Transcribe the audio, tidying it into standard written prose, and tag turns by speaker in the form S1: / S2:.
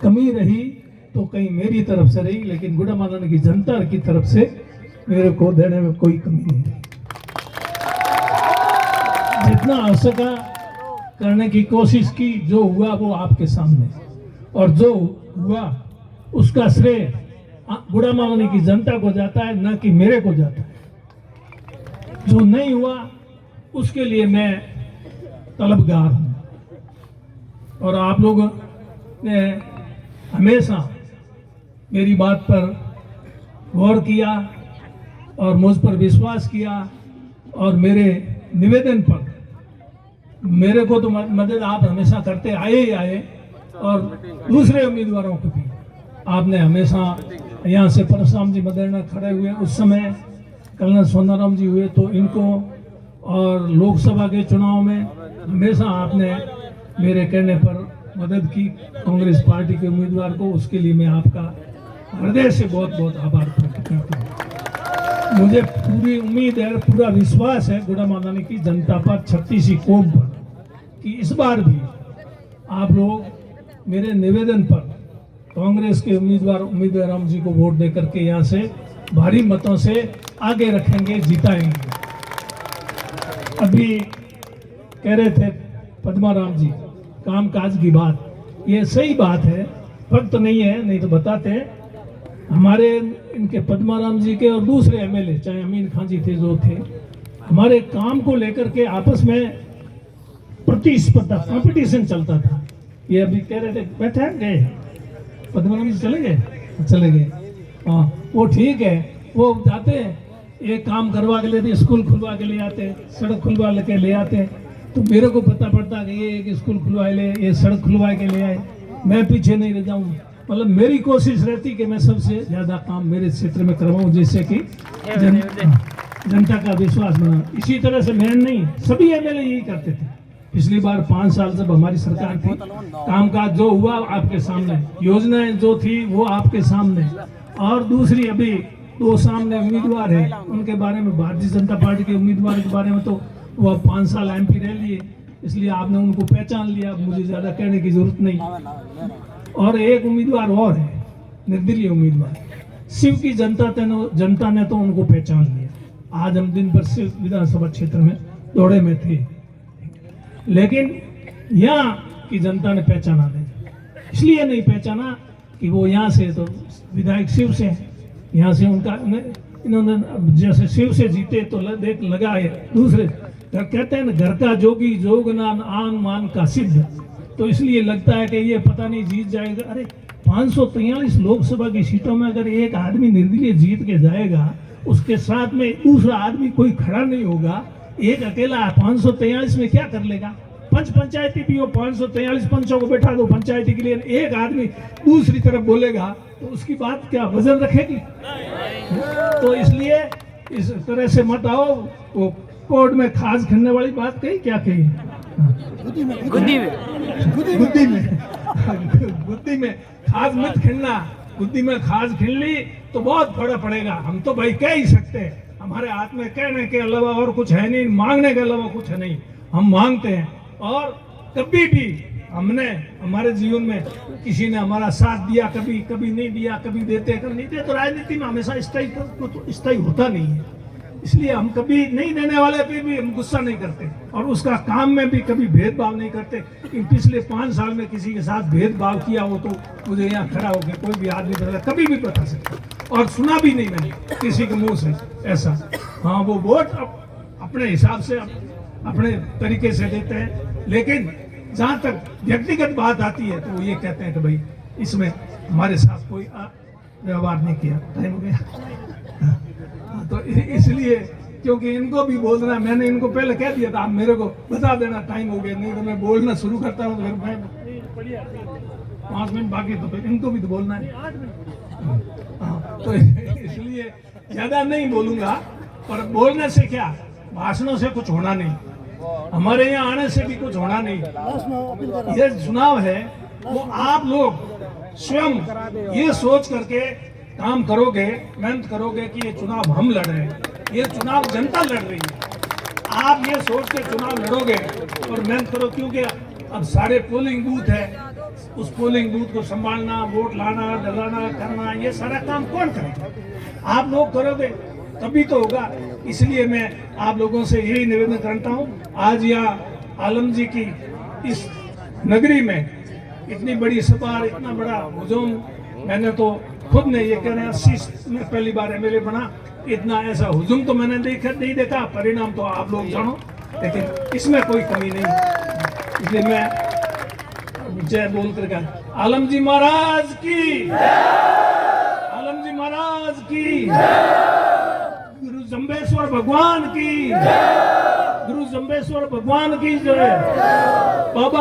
S1: कमी रही तो कहीं मेरी तरफ से रही, लेकिन गुड़ामादन की जनता की तरफ से मेरे को देने में कोई कमी नहीं रही। जितना हो सका करने की कोशिश की, जो हुआ वो आपके सामने, और जो हुआ उसका श्रेय गुड़ामादन की जनता को जाता है, न कि मेरे को जाता है। जो नहीं हुआ उसके लिए मैं तलबगार हूं, और आप लोगों ने हमेशा मेरी बात पर गौर किया और मुझ पर विश्वास किया, और मेरे निवेदन पर मेरे को तो मदद आप हमेशा करते आए ही आए, और दूसरे उम्मीदवारों को भी आपने हमेशा, यहाँ से परशुराम जी मदेरना खड़े हुए उस समय, कर्नल सोनाराम जी हुए तो इनको, और लोकसभा के चुनाव में हमेशा आपने मेरे कहने पर मदद की कांग्रेस पार्टी के उम्मीदवार को। उसके लिए मैं आपका हृदय से बहुत बहुत आभार प्रकट करता हूँ। मुझे पूरी उम्मीद है, पूरा विश्वास है गुड़ामादन की जनता पर, छत्तीसी कौम पर, कि इस बार भी आप लोग मेरे निवेदन पर कांग्रेस के उम्मीदवार राम जी को वोट दे करके यहाँ से भारी मतों से आगे रखेंगे, जिताएंगे। अभी कह रहे थे पद्माराम जी कामकाज की बात, ये सही बात है, फर्क तो नहीं है, नहीं तो बताते हैं। हमारे इनके पद्माराम जी के और दूसरे एमएलए, चाहे अमीन खान जी थे जो थे, हमारे काम को लेकर के आपस में प्रतिस्पर्धा, कंपटीशन चलता था। ये अभी कह रहे थे, बैठे गए पद्माराम जी, चले गए। हाँ, वो ठीक है, वो जाते एक काम करवा के लेते, स्कूल खुलवा के ले आते, सड़क खुलवा के ले आते, तो मेरे को पता पड़ता कि ये एक स्कूल खुलवाए ले, ये सड़क खुलवा के ले आए, मैं पीछे नहीं रह जाऊँ। मतलब मेरी कोशिश रहती कि मैं सबसे ज़्यादा काम मेरे क्षेत्र में करवाऊँ, जिससे कि जनता का विश्वास बना। इसी तरह से मैं नहीं, सभी एमएलए यही करते थे। पिछली बार 5 साल जब हमारी सरकार थी, कामकाज जो हुआ आपके सामने, योजनाएं जो थी वो आपके सामने, और दूसरी अभी 2 सामने उम्मीदवार है, उनके बारे में, भारतीय जनता पार्टी के उम्मीदवार के बारे में तो वो 5 साल एमपी रह लिए, इसलिए आपने उनको पहचान लिया, मुझे ज़्यादा कहने की जरूरत नहीं। और एक उम्मीदवार और है, निर्दलीय उम्मीदवार, शिव की जनता ने तो उनको पहचान लिया। आज हम दिन भर शिव विधानसभा क्षेत्र में दौड़े में थे, लेकिन यहाँ की जनता ने पहचाना नहीं। इसलिए नहीं पहचाना कि वो यहाँ से तो विधायक शिव से, यहाँ से उनका इन्होंने जैसे शिव से जीते तो देख लगा है। दूसरे कहते हैं ना, घर का जोगी जोगना आन मान का सिद्ध, तो इसलिए लगता है कि ये पता नहीं जीत जाएगा। अरे 543 लोकसभा की सीटों में अगर एक आदमी निर्दलीय जीत के जाएगा, उसके साथ में दूसरा आदमी कोई खड़ा नहीं होगा, एक अकेला 543 में क्या कर लेगा? पंचायती भी हो, 543 पंचों को बैठा दो पंचायती के लिए, एक आदमी दूसरी तरफ बोलेगा तो उसकी बात क्या वजन रखेगी? तो इसलिए इस तरह से मत आओ। वो कोर्ट में खास खिलने वाली बात कही, क्या कही? गुद्दी में खास मत खिलना। गुद्दी में खास खिल ली तो बहुत बड़ा पड़ेगा। हम तो भाई कह ही सकते हैं, हमारे हाथ में कहने के अलावा और कुछ है नहीं, मांगने के अलावा कुछ है नहीं। हम मांगते हैं, और कभी भी हमने हमारे जीवन में किसी ने हमारा साथ दिया, कभी नहीं दिया, कभी देते कभी नहीं देते। तो राजनीति में हमेशा स्थायी होता नहीं है, इसलिए हम कभी नहीं देने वाले पे भी हम गुस्सा नहीं करते, और उसका काम में भी कभी भेदभाव नहीं करते। इन पिछले 5 साल में किसी के साथ भेदभाव किया हो तो मुझे यहाँ खड़ा होकर कोई भी आदमी कभी भी बता सकता, और सुना भी नहीं मैंने किसी के मुंह से ऐसा। हाँ, वो वोट अपने हिसाब से अपने तरीके से देते हैं, लेकिन जहाँ तक व्यक्तिगत बात आती है तो वो ये कहते हैं कि भाई इसमें हमारे साथ कोई व्यवहार नहीं किया। टाइम हो गया। तो इसलिए, क्योंकि इनको भी बोलना, मैंने इनको पहले कह दिया था, आप मेरे को बता देना टाइम हो गया, नहीं तो मैं बोलना शुरू करता हूँ तो फिर मैं 5 मिनट बाकी, तो फिर इनको भी तो बोलना है। तो इसलिए ज्यादा नहीं बोलूंगा, पर बोलने से क्या, भाषणों से कुछ होना नहीं, हमारे यहाँ आने से भी कुछ होना नहीं। ये चुनाव है, वो आप लोग स्वयं ये सोच करके काम करोगे, मेहनत करोगे कि ये चुनाव हम लड़ रहे हैं, ये चुनाव जनता लड़ रही है। आप ये सोच के चुनाव लड़ोगे और मेहनत करो, क्योंकि अब सारे पोलिंग बूथ है, उस पोलिंग बूथ को संभालना, वोट लाना, डलाना, करना, ये सारा काम कौन करेगा? आप लोग करोगे तभी तो होगा। इसलिए मैं आप लोगों से यही निवेदन करता हूँ, आज यहाँ आलम जी की इस नगरी में इतनी बड़ी सभा, इतना बड़ा हुजूम, मैंने तो खुद ने ये कह रहे हैं 80 में पहली बार एमएलए बना, इतना ऐसा हुजूम तो मैंने नहीं देखा। परिणाम तो आप लोग जानो, लेकिन इसमें कोई कमी नहीं। इसलिए मैं जय बोल कर आलम जी महाराज की, आलम जी महाराज की, गुरु जम्बेश्वर भगवान की, गुरु जम्बेश्वर भगवान की जय। बाबा